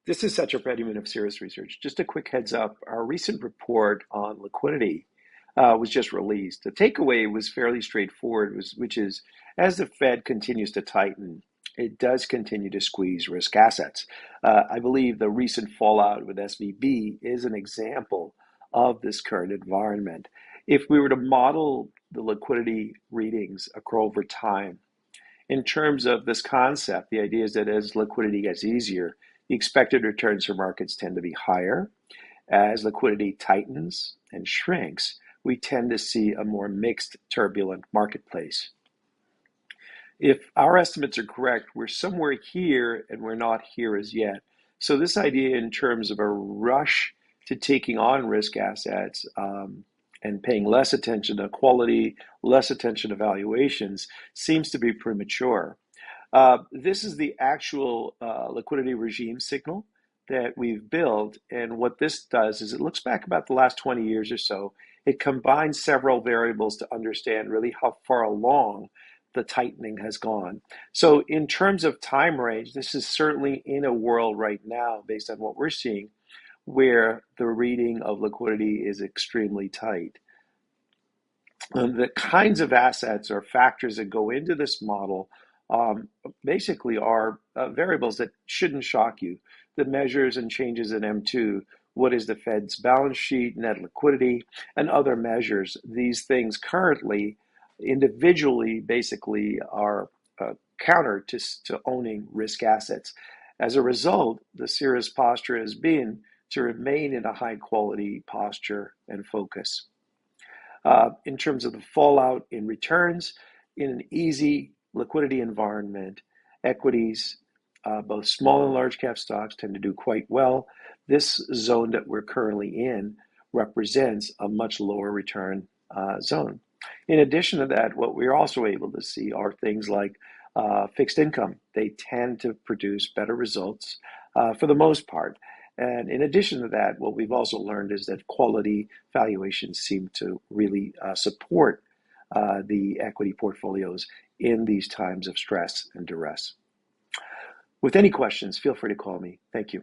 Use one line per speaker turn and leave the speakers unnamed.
This is such a Reddyman of Cirrus Research. Just a quick heads up, our recent report on liquidity was just released. The takeaway was fairly straightforward, which is as the Fed continues to tighten, it does continue to squeeze risk assets. I believe the recent fallout with SVB is an example of this current environment. If we were to model the liquidity readings over time, in terms of this concept, the idea is that as liquidity gets easier, the expected returns for markets tend to be higher. As liquidity tightens and shrinks, we tend to see a more mixed, turbulent marketplace. If our estimates are correct, we're somewhere here and we're not here as yet. So this idea in terms of a rush to taking on risk assets and paying less attention to quality, less attention to valuations seems to be premature. This is the actual liquidity regime signal that we've built. And what this does is it looks back about the last 20 years or so. It combines several variables to understand really how far along the tightening has gone. So in terms of time range, this is certainly in a world right now, based on what we're seeing, where the reading of liquidity is extremely tight. The kinds of assets or factors that go into this model basically are variables that shouldn't shock you. The measures and changes in M2, what is the Fed's balance sheet, net liquidity, and other measures. These things currently, individually, basically are counter to owning risk assets. As a result, the Cirrus posture has been to remain in a high quality posture and focus. In terms of the fallout in returns, in an easy liquidity environment, equities, both small and large cap stocks tend to do quite well. This zone that we're currently in represents a much lower return zone. In addition to that, what we're also able to see are things like fixed income. They tend to produce better results for the most part. And in addition to that, what we've also learned is that quality valuations seem to really support the equity portfolios in these times of stress and duress. With any questions, feel free to call me. Thank you.